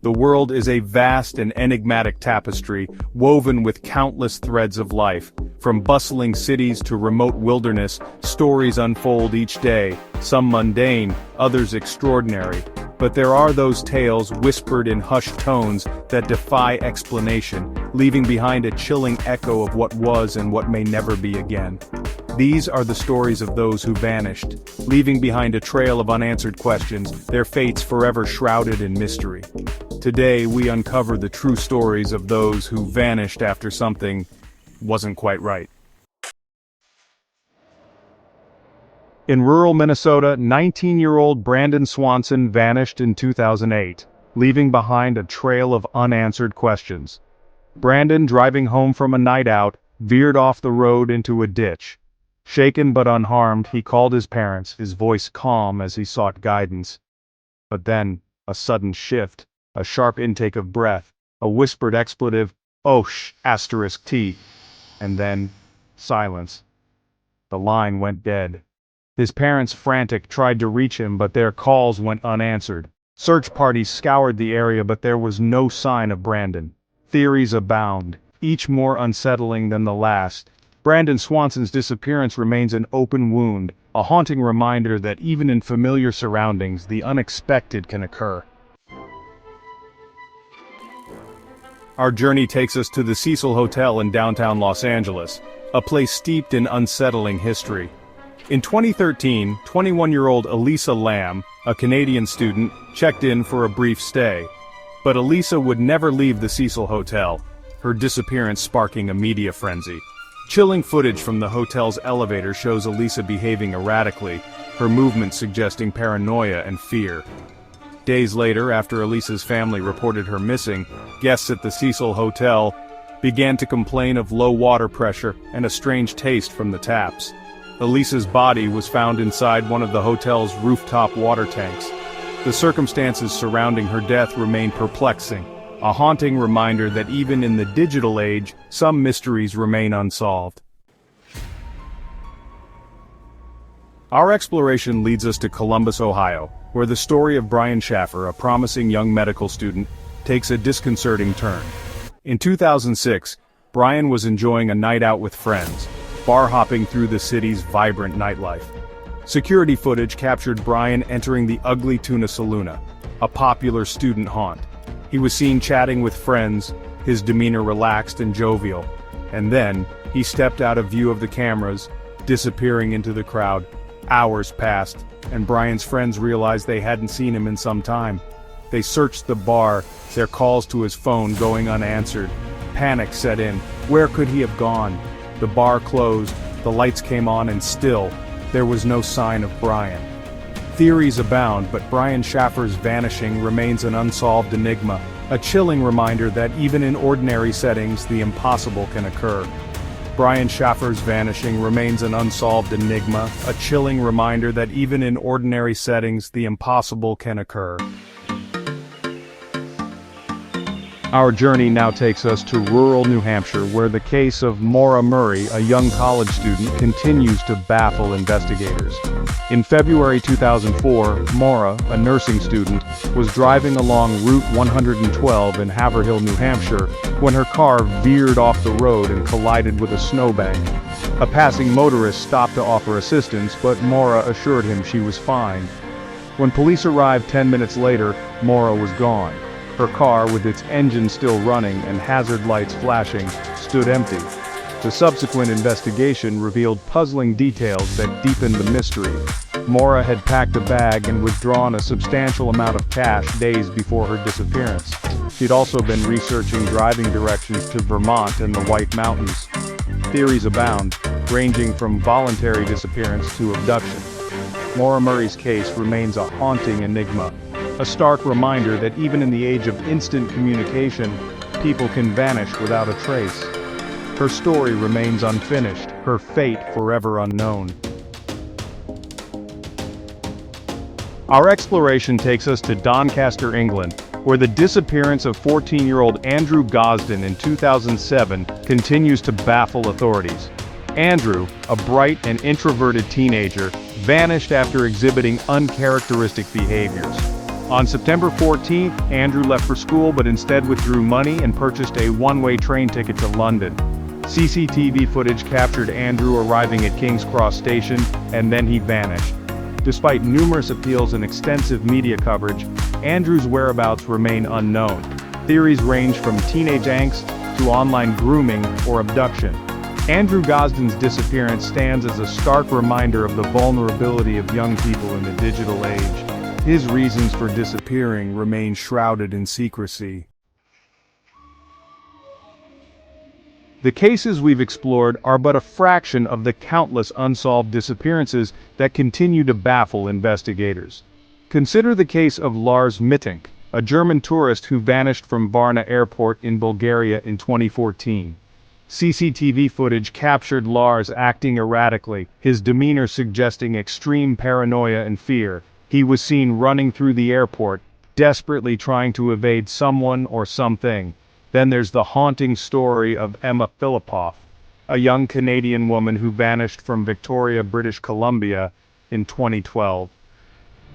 The world is a vast and enigmatic tapestry, woven with countless threads of life. From bustling cities to remote wilderness, stories unfold each day, some mundane, others extraordinary. But there are those tales whispered in hushed tones that defy explanation, leaving behind a chilling echo of what was and what may never be again. These are the stories of those who vanished, leaving behind a trail of unanswered questions, their fates forever shrouded in mystery. Today we uncover the true stories of those who vanished after something wasn't quite right. In rural Minnesota, 19-year-old Brandon Swanson vanished in 2008, leaving behind a trail of unanswered questions. Brandon, driving home from a night out, veered off the road into a ditch. Shaken but unharmed, he called his parents, his voice calm as he sought guidance. But then, a sudden shift, a sharp intake of breath, a whispered expletive, "Osh, asterisk T," and then, silence. The line went dead. His parents, frantic, tried to reach him, but their calls went unanswered. Search parties scoured the area, but there was no sign of Brandon. Theories abound, each more unsettling than the last. Brandon Swanson's disappearance remains an open wound, a haunting reminder that even in familiar surroundings, the unexpected can occur. Our journey takes us to the Cecil Hotel in downtown Los Angeles, a place steeped in unsettling history. In 2013, 21-year-old Elisa Lam, a Canadian student, checked in for a brief stay. But Elisa would never leave the Cecil Hotel, her disappearance sparking a media frenzy. Chilling footage from the hotel's elevator shows Elisa behaving erratically, her movements suggesting paranoia and fear. Days later, after Elisa's family reported her missing, guests at the Cecil Hotel began to complain of low water pressure and a strange taste from the taps. Elisa's body was found inside one of the hotel's rooftop water tanks. The circumstances surrounding her death remain perplexing, a haunting reminder that even in the digital age, some mysteries remain unsolved. Our exploration leads us to Columbus, Ohio, where the story of Brian Schaffer, a promising young medical student, takes a disconcerting turn. In 2006, Brian was enjoying a night out with friends, bar-hopping through the city's vibrant nightlife. Security footage captured Brian entering the Ugly Tuna Saloon, a popular student haunt. He was seen chatting with friends, his demeanor relaxed and jovial. And then, he stepped out of view of the cameras, disappearing into the crowd. Hours passed, and Brian's friends realized they hadn't seen him in some time. They searched the bar, their calls to his phone going unanswered. Panic set in. Where could he have gone? The bar closed, the lights came on, and still, there was no sign of Brian. Theories abound, but Brian Schaffer's vanishing remains an unsolved enigma, a chilling reminder that even in ordinary settings, the impossible can occur. Brian Schaffer's vanishing remains an unsolved enigma, a chilling reminder that even in ordinary settings, the impossible can occur. Our journey now takes us to rural New Hampshire, where the case of Maura Murray, a young college student, continues to baffle investigators. In February 2004, Maura, a nursing student, was driving along Route 112 in Haverhill, New Hampshire, when her car veered off the road and collided with a snowbank. A passing motorist stopped to offer assistance, but Maura assured him she was fine. When police arrived 10 minutes later, Maura was gone. Her car, with its engine still running and hazard lights flashing, stood empty. The subsequent investigation revealed puzzling details that deepened the mystery. Maura had packed a bag and withdrawn a substantial amount of cash days before her disappearance. She'd also been researching driving directions to Vermont and the White Mountains. Theories abound, ranging from voluntary disappearance to abduction. Maura Murray's case remains a haunting enigma, a stark reminder that even in the age of instant communication, people can vanish without a trace. Her story remains unfinished, her fate forever unknown. Our exploration takes us to Doncaster, England, where the disappearance of 14-year-old Andrew Gosden in 2007 continues to baffle authorities. Andrew, a bright and introverted teenager, vanished after exhibiting uncharacteristic behaviors. On September 14th, Andrew left for school but instead withdrew money and purchased a one-way train ticket to London. CCTV footage captured Andrew arriving at King's Cross Station, and then he vanished. Despite numerous appeals and extensive media coverage, Andrew's whereabouts remain unknown. Theories range from teenage angst to online grooming or abduction. Andrew Gosden's disappearance stands as a stark reminder of the vulnerability of young people in the digital age. His reasons for disappearing remain shrouded in secrecy. The cases we've explored are but a fraction of the countless unsolved disappearances that continue to baffle investigators. Consider the case of Lars Mittink, a German tourist who vanished from Varna Airport in Bulgaria in 2014. CCTV footage captured Lars acting erratically, his demeanor suggesting extreme paranoia and fear. He was seen running through the airport, desperately trying to evade someone or something. Then there's the haunting story of Emma Philippoff, a young Canadian woman who vanished from Victoria, British Columbia, in 2012.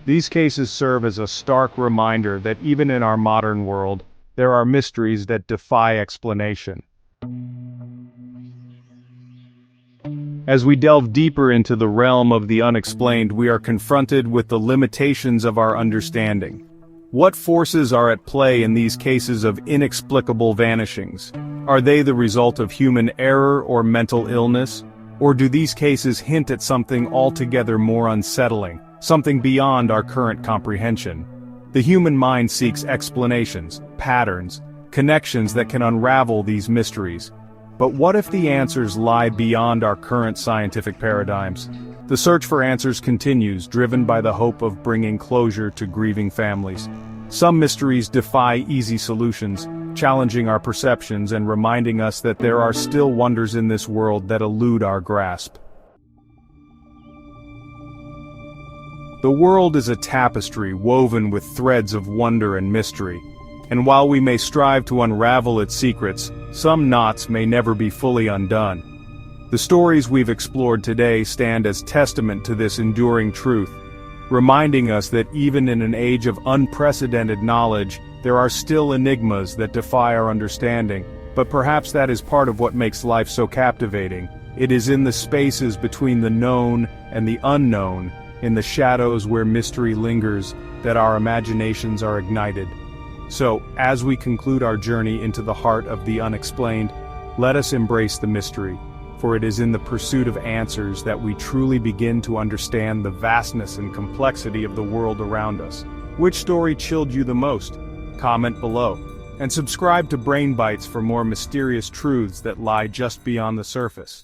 These cases serve as a stark reminder that even in our modern world, there are mysteries that defy explanation. As we delve deeper into the realm of the unexplained, we are confronted with the limitations of our understanding. What forces are at play in these cases of inexplicable vanishings? Are they the result of human error or mental illness? Or do these cases hint at something altogether more unsettling, something beyond our current comprehension? The human mind seeks explanations, patterns, connections that can unravel these mysteries. But what if the answers lie beyond our current scientific paradigms? The search for answers continues, driven by the hope of bringing closure to grieving families. Some mysteries defy easy solutions, challenging our perceptions and reminding us that there are still wonders in this world that elude our grasp. The world is a tapestry woven with threads of wonder and mystery. And while we may strive to unravel its secrets, some knots may never be fully undone. The stories we've explored today stand as testament to this enduring truth, reminding us that even in an age of unprecedented knowledge, there are still enigmas that defy our understanding. But perhaps that is part of what makes life so captivating. It is in the spaces between the known and the unknown, in the shadows where mystery lingers, that our imaginations are ignited. So, as we conclude our journey into the heart of the unexplained, let us embrace the mystery, for it is in the pursuit of answers that we truly begin to understand the vastness and complexity of the world around us. Which story chilled you the most? Comment below. And subscribe to Brain Bites for more mysterious truths that lie just beyond the surface.